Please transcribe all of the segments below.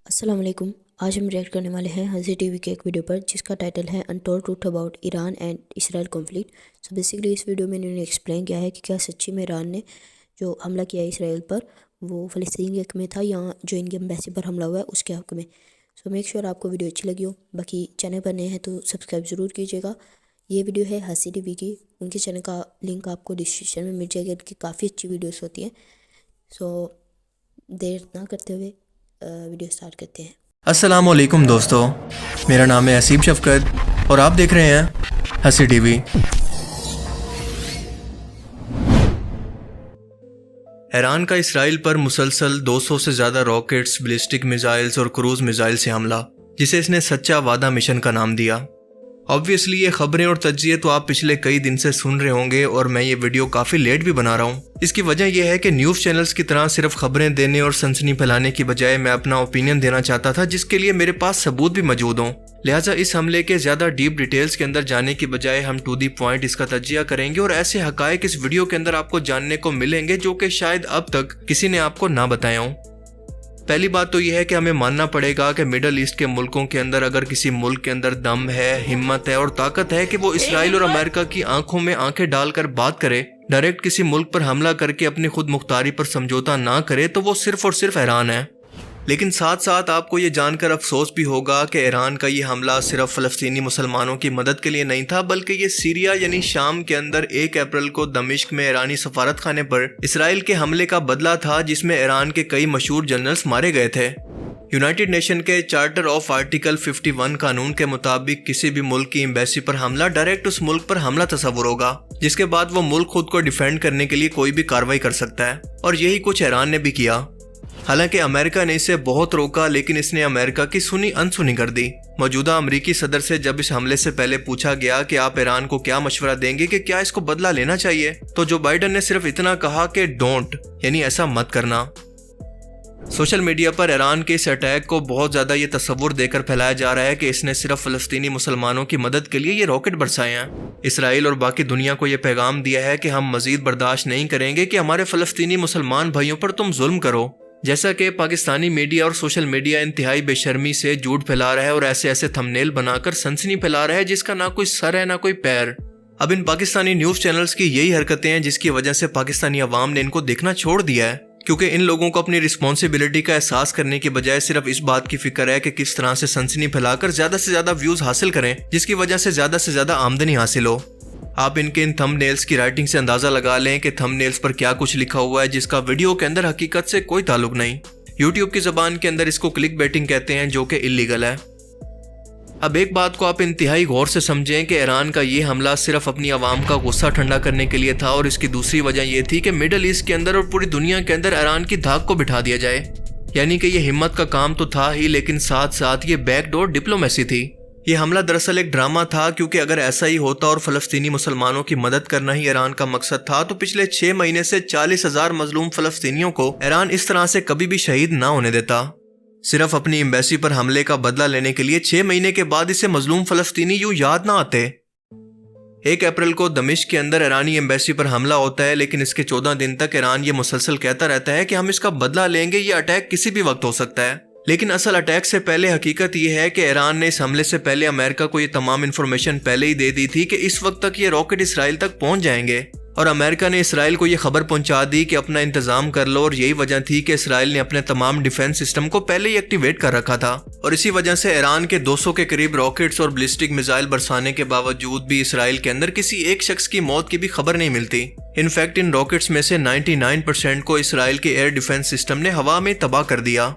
السلام علیکم. آج ہم ریئیکٹ کرنے والے ہیں حضرت ٹی وی کے ایک ویڈیو پر جس کا ٹائٹل ہے untold truth about Iran and Israel conflict. So basically اس ویڈیو میں انہوں نے ایکسپلین کیا ہے کہ کیا سچی میں ایران نے جو حملہ کیا ہے اسرائیل پر وہ فلسطین کے حق میں تھا یا جو ان کے ایمبیسی پر حملہ ہوا ہے اس کے حق میں. سو میک شیور آپ کو ویڈیو اچھی لگی ہو. باقی چینل پر نئے ہیں تو سبسکرائب ضرور کیجیے گا. یہ ویڈیو ہے حضرت ٹی وی کی. ان کے چینل کا لنک آپ کو ڈسکرپشن میں مل جائے گا. ان کی کافی اچھی ویڈیوز ہوتی ہیں. سو دیر نہ کرتے ہوئے ویڈیو سٹارٹ کرتے ہیں. السلام علیکم دوستو، میرا نام ہے حسیب شفقت اور آپ دیکھ رہے ہیں حسی ٹی وی. ایران کا اسرائیل پر مسلسل 200 سے زیادہ راکٹس، بلسٹک میزائلز اور کروز میزائل سے حملہ، جسے اس نے سچا وعدہ مشن کا نام دیا. آبویسلی یہ خبریں اور تجزیے تو آپ پچھلے کئی دن سے سن رہے ہوں گے اور میں یہ ویڈیو کافی لیٹ بھی بنا رہا ہوں. اس کی وجہ یہ ہے کہ نیوز چینلز کی طرح صرف خبریں دینے اور سنسنی پھیلانے کی بجائے میں اپنا اوپینین دینا چاہتا تھا جس کے لیے میرے پاس ثبوت بھی موجود ہوں. لہٰذا اس حملے کے زیادہ ڈیپ ڈیٹیلز کے اندر جانے کی بجائے ہم ٹو دی پوائنٹ اس کا تجزیہ کریں گے اور ایسے حقائق اس ویڈیو کے اندر آپ کو جاننے کو ملیں گے جو کہ شاید اب تک کسی نے آپ کو نہ بتایا ہوں. پہلی بات تو یہ ہے کہ ہمیں ماننا پڑے گا کہ میڈل ایسٹ کے ملکوں کے اندر اگر کسی ملک کے اندر دم ہے، ہمت ہے اور طاقت ہے کہ وہ اسرائیل اور امریکہ کی آنکھوں میں آنکھیں ڈال کر بات کرے، ڈائریکٹ کسی ملک پر حملہ کر کے اپنی خود مختاری پر سمجھوتا نہ کرے، تو وہ صرف اور صرف ایران ہے. لیکن ساتھ ساتھ آپ کو یہ جان کر افسوس بھی ہوگا کہ ایران کا یہ حملہ صرف فلسطینی مسلمانوں کی مدد کے لیے نہیں تھا، بلکہ یہ سیریا یعنی شام کے اندر 1 اپریل کو دمشق میں ایرانی سفارت خانے پر اسرائیل کے حملے کا بدلہ تھا جس میں ایران کے کئی مشہور جنرلز مارے گئے تھے. یونائٹڈ نیشن کے چارٹر آف آرٹیکل 51 قانون کے مطابق کسی بھی ملک کی ایمبیسی پر حملہ ڈائریکٹ اس ملک پر حملہ تصور ہوگا، جس کے بعد وہ ملک خود کو ڈیفینڈ کرنے کے لیے کوئی بھی کارروائی کر سکتا ہے، اور یہی کچھ ایران نے بھی کیا. حالانکہ امریکہ نے اسے بہت روکا لیکن اس نے امریکہ کی سنی انسنی کر دی. موجودہ امریکی صدر سے جب اس حملے سے پہلے پوچھا گیا کہ آپ ایران کو کیا مشورہ دیں گے کہ کیا اس کو بدلہ لینا چاہیے، تو جو بائیڈن نے صرف اتنا کہا کہ ڈونٹ، یعنی ایسا مت کرنا. سوشل میڈیا پر ایران کے اس اٹیک کو بہت زیادہ یہ تصور دے کر پھیلایا جا رہا ہے کہ اس نے صرف فلسطینی مسلمانوں کی مدد کے لیے یہ راکٹ برسائے ہیں. اسرائیل اور باقی دنیا کو یہ پیغام دیا ہے کہ ہم مزید برداشت نہیں کریں گے کہ ہمارے فلسطینی مسلمان بھائیوں پر تم ظلم کرو. جیسا کہ پاکستانی میڈیا اور سوشل میڈیا انتہائی بے شرمی سے جھوٹ پھیلا رہا ہے اور ایسے تھمنیل بنا کر سنسنی پھیلا رہا ہے جس کا نہ کوئی سر ہے نہ کوئی پیر. اب ان پاکستانی نیوز چینلز کی یہی حرکتیں ہیں جس کی وجہ سے پاکستانی عوام نے ان کو دیکھنا چھوڑ دیا ہے، کیونکہ ان لوگوں کو اپنی رسپانسبلٹی کا احساس کرنے کی بجائے صرف اس بات کی فکر ہے کہ کس طرح سے سنسنی پھیلا کر زیادہ سے زیادہ ویوز حاصل کریں جس کی وجہ سے زیادہ آمدنی حاصل ہو. آپ ان کے ان تھم نیلز کی رائٹنگ سے اندازہ لگا لیں کہ تھم نیلز پر کیا کچھ لکھا ہوا ہے جس کا ویڈیو کے اندر حقیقت سے کوئی تعلق نہیں. یوٹیوب کی زبان کے اندر اس کو کلک بیٹنگ کہتے ہیں جو کہ اللیگل ہے. اب ایک بات کو آپ انتہائی غور سے سمجھیں کہ ایران کا یہ حملہ صرف اپنی عوام کا غصہ ٹھنڈا کرنے کے لیے تھا، اور اس کی دوسری وجہ یہ تھی کہ میڈل ایسٹ کے اندر اور پوری دنیا کے اندر ایران کی دھاک کو بٹھا دیا جائے. یعنی کہ یہ ہمت کا کام تو تھا ہی، لیکن ساتھ ساتھ یہ بیک ڈور ڈپلومیسی تھی. یہ حملہ دراصل ایک ڈرامہ تھا، کیونکہ اگر ایسا ہی ہوتا اور فلسطینی مسلمانوں کی مدد کرنا ہی ایران کا مقصد تھا تو پچھلے 6 مہینے سے 40,000 مظلوم فلسطینیوں کو ایران اس طرح سے کبھی بھی شہید نہ ہونے دیتا. صرف اپنی ایمبیسی پر حملے کا بدلہ لینے کے لیے 6 مہینے کے بعد اسے مظلوم فلسطینی یوں یاد نہ آتے. 1 اپریل کو دمشق کے اندر ایرانی ایمبیسی پر حملہ ہوتا ہے، لیکن اس کے 14 دن تک ایران یہ مسلسل کہتا رہتا ہے کہ ہم اس کا بدلہ لیں گے، یہ اٹیک کسی بھی وقت ہو سکتا ہے. لیکن اصل اٹیک سے پہلے حقیقت یہ ہے کہ ایران نے اس حملے سے پہلے امریکہ کو یہ تمام انفارمیشن پہلے ہی دے دی تھی کہ اس وقت تک یہ راکٹ اسرائیل تک پہنچ جائیں گے، اور امریکہ نے اسرائیل کو یہ خبر پہنچا دی کہ اپنا انتظام کر لو. اور یہی وجہ تھی کہ اسرائیل نے اپنے تمام ڈیفنس سسٹم کو پہلے ہی ایکٹیویٹ کر رکھا تھا، اور اسی وجہ سے ایران کے 200 کے قریب راکٹس اور بلسٹک میزائل برسانے کے باوجود بھی اسرائیل کے اندر کسی ایک شخص کی موت کی بھی خبر نہیں ملتی. انفیکٹ ان راکٹس میں سے 99% کو اسرائیل کے ایئر ڈیفنس سسٹم نے ہوا میں تباہ کر دیا.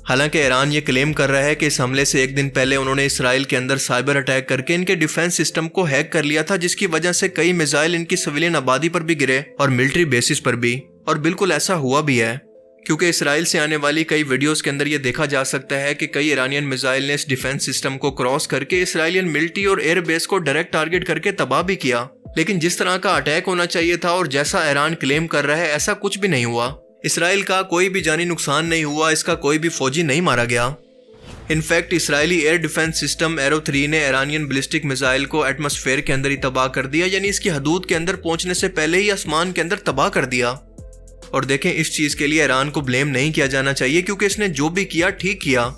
حالانکہ ایران یہ کلیم کر رہا ہے کہ اس حملے سے 1 دن پہلے انہوں نے اسرائیل کے اندر سائبر اٹیک کر کے ان کے ڈیفنس سسٹم کو ہیک کر لیا تھا، جس کی وجہ سے کئی میزائل ان کی سویلین آبادی پر بھی گرے اور ملٹری بیسز پر بھی. اور بالکل ایسا ہوا بھی ہے، کیونکہ اسرائیل سے آنے والی کئی ویڈیوز کے اندر یہ دیکھا جا سکتا ہے کہ کئی ایرانین میزائل نے اس ڈیفنس سسٹم کو کراس کر کے اسرائیلین ملٹری اور ایئر بیس کو ڈائریکٹ ٹارگٹ کر کے تباہ بھی کیا. لیکن جس طرح کا اٹیک ہونا چاہیے تھا اور جیسا ایران کلیم کر رہا ہے ایسا کچھ بھی نہیں ہوا. اسرائیل کا کوئی بھی جانی نقصان نہیں ہوا، اس کا کوئی بھی فوجی نہیں مارا گیا. انفیکٹ اسرائیلی ایئر ڈیفنس سسٹم ایرو 3 نے ایرانین بلسٹک میزائل کو ایٹماسفیئر کے اندر ہی تباہ کر دیا، یعنی اس کی حدود کے اندر پہنچنے سے پہلے ہی آسمان کے اندر تباہ کر دیا. اور دیکھیں اس چیز کے لیے ایران کو بلیم نہیں کیا جانا چاہیے کیونکہ اس نے جو بھی کیا ٹھیک کیا،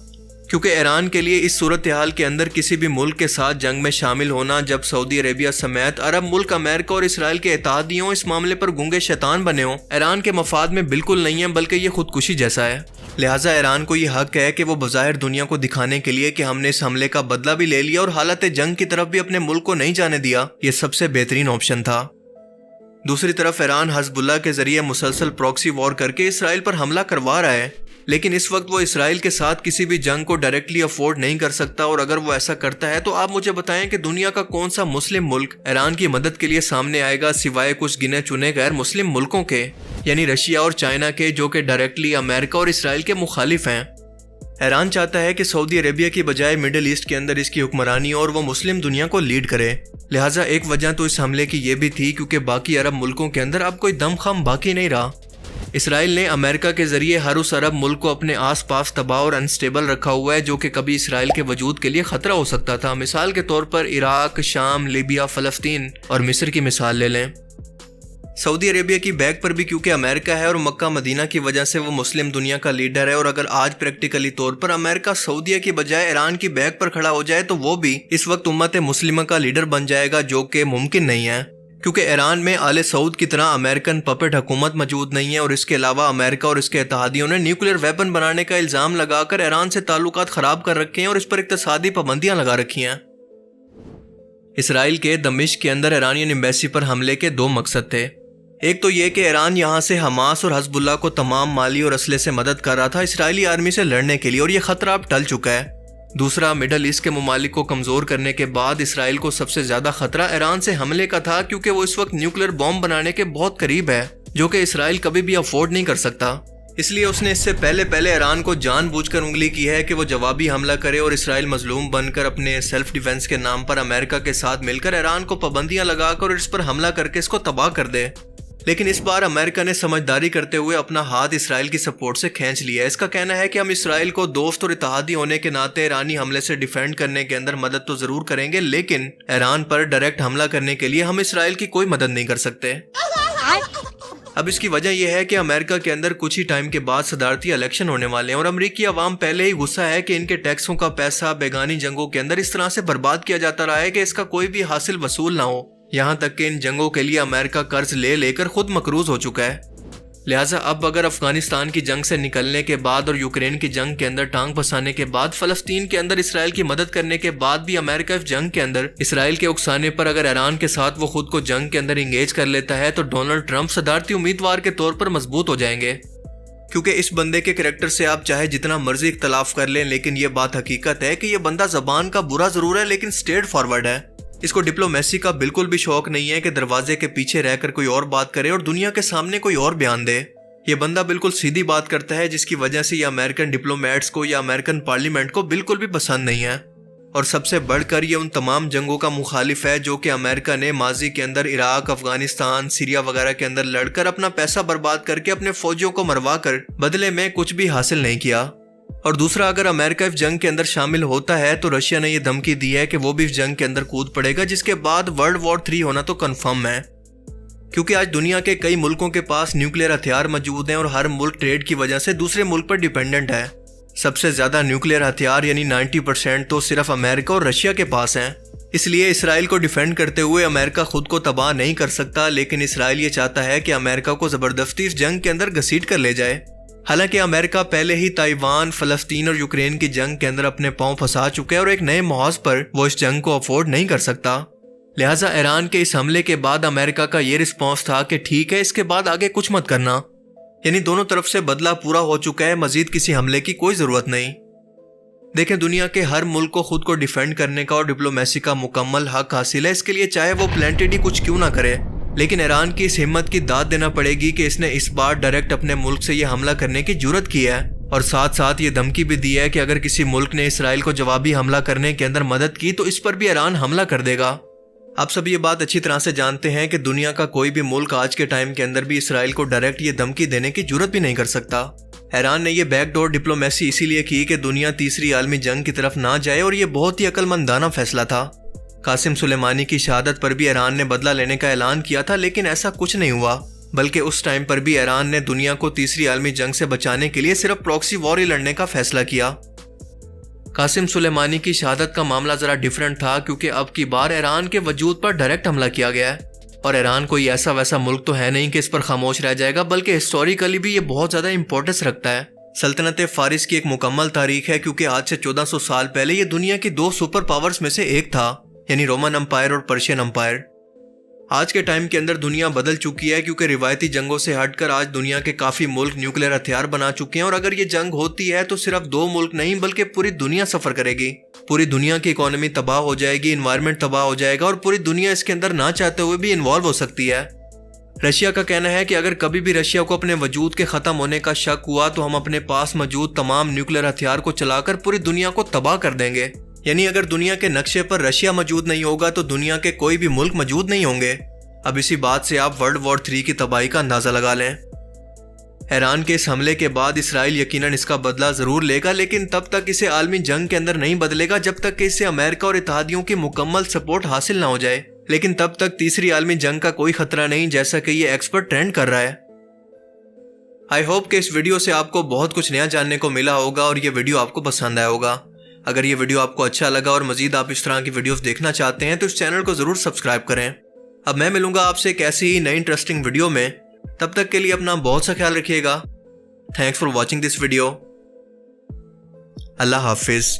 کیونکہ ایران کے لیے اس صورتحال کے اندر کسی بھی ملک کے ساتھ جنگ میں شامل ہونا، جب سعودی عربیہ سمیت عرب ملک امریکہ اور اسرائیل کے اتحادیوں اس معاملے پر گونگے شیطان بنے ہوں، ایران کے مفاد میں بالکل نہیں ہے، بلکہ یہ خودکشی جیسا ہے۔ لہٰذا ایران کو یہ حق ہے کہ وہ بظاہر دنیا کو دکھانے کے لیے کہ ہم نے اس حملے کا بدلہ بھی لے لیا اور حالت جنگ کی طرف بھی اپنے ملک کو نہیں جانے دیا، یہ سب سے بہترین آپشن تھا۔ دوسری طرف ایران حزب اللہ کے ذریعے مسلسل پراکسی وار کر کے اسرائیل پر حملہ کروا رہا ہے، لیکن اس وقت وہ اسرائیل کے ساتھ کسی بھی جنگ کو ڈائریکٹلی افورڈ نہیں کر سکتا، اور اگر وہ ایسا کرتا ہے تو آپ مجھے بتائیں کہ دنیا کا کون سا مسلم ملک ایران کی مدد کے لیے سامنے آئے گا سوائے کچھ گنے چنے غیر مسلم ملکوں کے، یعنی رشیا اور چائنا کے، جو کہ ڈائریکٹلی امریکہ اور اسرائیل کے مخالف ہیں۔ ایران چاہتا ہے کہ سعودی عربیہ کی بجائے مڈل ایسٹ کے اندر اس کی حکمرانی اور وہ مسلم دنیا کو لیڈ کرے، لہٰذا ایک وجہ تو اس حملے کی یہ بھی تھی کیونکہ باقی عرب ملکوں کے اندر اب کوئی دم خم باقی نہیں رہا۔ اسرائیل نے امریکہ کے ذریعے ہر اس عرب ملک کو اپنے آس پاس تباہ اور انسٹیبل رکھا ہوا ہے جو کہ کبھی اسرائیل کے وجود کے لیے خطرہ ہو سکتا تھا۔ مثال کے طور پر عراق، شام، لیبیا، فلسطین اور مصر کی مثال لے لیں۔ سعودی عربیہ کی بیک پر بھی کیونکہ امریکہ ہے اور مکہ مدینہ کی وجہ سے وہ مسلم دنیا کا لیڈر ہے، اور اگر آج پریکٹیکلی طور پر امریکہ سعودیہ کی بجائے ایران کی بیک پر کھڑا ہو جائے تو وہ بھی اس وقت امت مسلمہ کا لیڈر بن جائے گا، جو کہ ممکن نہیں ہے، کیونکہ ایران میں آل سعود کی طرح امریکن پپٹ حکومت موجود نہیں ہے، اور اس کے علاوہ امریکہ اور اس کے اتحادیوں نے نیوکلیر ویپن بنانے کا الزام لگا کر ایران سے تعلقات خراب کر رکھے ہیں اور اس پر اقتصادی پابندیاں لگا رکھی ہیں۔ اسرائیل کے دمشق کے اندر ایرانین ایمبیسی پر حملے کے دو مقصد تھے، ایک تو یہ کہ ایران یہاں سے حماس اور حزب اللہ کو تمام مالی اور اسلحے سے مدد کر رہا تھا اسرائیلی آرمی سے لڑنے کے لیے، اور یہ خطرہ اب ٹل چکا ہے۔ دوسرا، مڈل ایسٹ کے ممالک کو کمزور کرنے کے بعد اسرائیل کو سب سے زیادہ خطرہ ایران سے حملے کا تھا، کیونکہ وہ اس وقت نیوکلیر بوم بنانے کے بہت قریب ہے، جو کہ اسرائیل کبھی بھی افورڈ نہیں کر سکتا۔ اس لیے اس نے اس سے پہلے ایران کو جان بوجھ کر انگلی کی ہے کہ وہ جوابی حملہ کرے اور اسرائیل مظلوم بن کر اپنے سیلف ڈیفنس کے نام پر امریکہ کے ساتھ مل کر ایران کو پابندیاں لگا کر اور اس پر حملہ کر کے اس کو تباہ کر دے۔ لیکن اس بار امریکہ نے سمجھداری کرتے ہوئے اپنا ہاتھ اسرائیل کی سپورٹ سے کھینچ لیا ہے۔ اس کا کہنا ہے کہ ہم اسرائیل کو دوست اور اتحادی ہونے کے ناطے ایرانی حملے سے ڈیفینڈ کرنے کے اندر مدد تو ضرور کریں گے، لیکن ایران پر ڈائریکٹ حملہ کرنے کے لیے ہم اسرائیل کی کوئی مدد نہیں کر سکتے۔ اب اس کی وجہ یہ ہے کہ امریکہ کے اندر کچھ ہی ٹائم کے بعد صدارتی الیکشن ہونے والے ہیں، اور امریکی عوام پہلے ہی غصہ ہے کہ ان کے ٹیکسوں کا پیسہ بیگانی جنگوں کے اندر اس طرح سے برباد کیا جاتا رہا ہے کہ اس کا کوئی بھی حاصل وصول نہ ہو، یہاں تک کہ ان جنگوں کے لیے امریکہ قرض لے کر خود مقروض ہو چکا ہے۔ لہٰذا اب اگر افغانستان کی جنگ سے نکلنے کے بعد اور یوکرین کی جنگ کے اندر ٹانگ پھنسانے کے بعد، فلسطین کے اندر اسرائیل کی مدد کرنے کے بعد بھی امریکہ اس جنگ کے اندر اسرائیل کے اکسانے پر اگر ایران کے ساتھ وہ خود کو جنگ کے اندر انگیج کر لیتا ہے تو ڈونلڈ ٹرمپ صدارتی امیدوار کے طور پر مضبوط ہو جائیں گے، کیونکہ اس بندے کے کریکٹر سے آپ چاہے جتنا مرضی اختلاف کر لیں، لیکن یہ بات حقیقت ہے کہ یہ بندہ زبان کا برا ضرور ہے لیکن اسٹریٹ فارورڈ ہے۔ اس کو ڈپلومیسی کا بالکل بھی شوق نہیں ہے کہ دروازے کے پیچھے رہ کر کوئی اور بات کرے اور دنیا کے سامنے کوئی اور بیان دے۔ یہ بندہ بالکل سیدھی بات کرتا ہے، جس کی وجہ سے یہ امریکن ڈپلومیٹس کو یا امریکن پارلیمنٹ کو بالکل بھی پسند نہیں ہے، اور سب سے بڑھ کر یہ ان تمام جنگوں کا مخالف ہے جو کہ امریکہ نے ماضی کے اندر عراق، افغانستان، سیریا وغیرہ کے اندر لڑ کر اپنا پیسہ برباد کر کے اپنے فوجیوں کو مروا کر بدلے میں کچھ بھی حاصل نہیں کیا۔ اور دوسرا، اگر امریکہ اس جنگ کے اندر شامل ہوتا ہے تو رشیا نے یہ دھمکی دی ہے کہ وہ بھی اس جنگ کے اندر کود پڑے گا، جس کے بعد ورلڈ وار 3 ہونا تو کنفرم ہے، کیونکہ آج دنیا کے کئی ملکوں کے پاس نیوکلیر ہتھیار موجود ہیں اور ہر ملک ٹریڈ کی وجہ سے دوسرے ملک پر ڈیپینڈنٹ ہے۔ سب سے زیادہ نیوکلیر ہتھیار یعنی 90% تو صرف امریکہ اور رشیا کے پاس ہیں۔ اس لیے اسرائیل کو ڈیفینڈ کرتے ہوئے امریکہ خود کو تباہ نہیں کر سکتا، لیکن اسرائیل یہ چاہتا ہے کہ امریکہ کو زبردستی اس جنگ کے اندر گھسیٹ کر لے جائے۔ حالانکہ امریکہ پہلے ہی تائیوان، فلسطین اور یوکرین کی جنگ کے اندر اپنے پاؤں پھنسا چکے ہیں اور ایک نئے محاذ پر وہ اس جنگ کو افورڈ نہیں کر سکتا۔ لہٰذا ایران کے اس حملے کے بعد امریکہ کا یہ رسپانس تھا کہ ٹھیک ہے، اس کے بعد آگے کچھ مت کرنا، یعنی دونوں طرف سے بدلہ پورا ہو چکا ہے، مزید کسی حملے کی کوئی ضرورت نہیں۔ دیکھیں، دنیا کے ہر ملک کو خود کو ڈیفینڈ کرنے کا اور ڈپلومیسی کا مکمل حق حاصل ہے، اس کے لیے چاہے وہ پلینٹڈی کچھ کیوں نہ کرے، لیکن ایران کی اس ہمت کی داد دینا پڑے گی کہ اس نے اس بار ڈائریکٹ اپنے ملک سے یہ حملہ کرنے کی جرت کی ہے، اور ساتھ ساتھ یہ دھمکی بھی دی ہے کہ اگر کسی ملک نے اسرائیل کو جوابی حملہ کرنے کے اندر مدد کی تو اس پر بھی ایران حملہ کر دے گا۔ آپ سب یہ بات اچھی طرح سے جانتے ہیں کہ دنیا کا کوئی بھی ملک آج کے ٹائم کے اندر بھی اسرائیل کو ڈائریکٹ یہ دھمکی دینے کی جرت بھی نہیں کر سکتا۔ ایران نے یہ بیک ڈور ڈپلومیسی اسی لیے کی کہ دنیا تیسری عالمی جنگ کی طرف نہ جائے، اور یہ بہت ہی عقل مندانہ فیصلہ تھا۔ قاسم سلیمانی کی شہادت پر بھی ایران نے بدلہ لینے کا اعلان کیا تھا، لیکن ایسا کچھ نہیں ہوا۔ بلکہ اس ٹائم پر بھی ایران نے دنیا کو تیسری عالمی جنگ سے بچانے کے لیے صرف پراکسی وار ہی لڑنے کا فیصلہ کیا۔ قاسم سلیمانی کی شہادت کا معاملہ ذرا ڈیفرنٹ تھا، کیونکہ اب کی بار ایران کے وجود پر ڈائریکٹ حملہ کیا گیا ہے، اور ایران کوئی ایسا ویسا ملک تو ہے نہیں کہ اس پر خاموش رہ جائے گا، بلکہ ہسٹوریکلی بھی یہ بہت زیادہ امپورٹنس رکھتا ہے۔ سلطنت فارس کی ایک مکمل تاریخ ہے، کیونکہ آج سے 1400 سال پہلے یہ دنیا کی 2 سپر پاورز میں سے ایک تھا، یعنی رومن امپائر اور پرشین امپائر۔ آج کے ٹائم کے اندر دنیا بدل چکی ہے، کیونکہ روایتی جنگوں سے ہٹ کر آج دنیا کے کافی ملک نیوکلیر ہتھیار بنا چکے ہیں، اور اگر یہ جنگ ہوتی ہے تو صرف 2 ملک نہیں بلکہ پوری دنیا سفر کرے گی۔ پوری دنیا کی اکانومی تباہ ہو جائے گی، انوائرمنٹ تباہ ہو جائے گا، اور پوری دنیا اس کے اندر نہ چاہتے ہوئے بھی انوالو ہو سکتی ہے۔ رشیا کا کہنا ہے کہ اگر کبھی بھی رشیا کو اپنے وجود کے ختم ہونے کا شک ہوا تو ہم اپنے پاس موجود تمام نیوکلیر ہتھیار کو چلا کر پوری دنیا کو تباہ کر دیں گے۔ یعنی اگر دنیا کے نقشے پر رشیا موجود نہیں ہوگا تو دنیا کے کوئی بھی ملک موجود نہیں ہوں گے۔ اب اسی بات سے آپ ورلڈ وار 3 کی تباہی کا اندازہ لگا لیں۔ ایران کے اس حملے کے بعد اسرائیل یقیناً اس کا بدلہ ضرور لے گا، لیکن تب تک اسے عالمی جنگ کے اندر نہیں بدلے گا جب تک کہ اسے امریکہ اور اتحادیوں کی مکمل سپورٹ حاصل نہ ہو جائے۔ لیکن تب تک تیسری عالمی جنگ کا کوئی خطرہ نہیں، جیسا کہ یہ ایکسپرٹ ٹرینڈ کر رہا ہے۔ آئی ہوپ کہ اس ویڈیو سے آپ کو بہت کچھ نیا جاننے کو ملا ہوگا اور یہ ویڈیو آپ کو پسند آیا ہوگا۔ اگر یہ ویڈیو آپ کو اچھا لگا اور مزید آپ اس طرح کی ویڈیوز دیکھنا چاہتے ہیں تو اس چینل کو ضرور سبسکرائب کریں۔ اب میں ملوں گا آپ سے ایک ایسی ہی نئی انٹرسٹنگ ویڈیو میں، تب تک کے لیے اپنا بہت سا خیال رکھیے گا۔ Thanks for watching this video. اللہ حافظ۔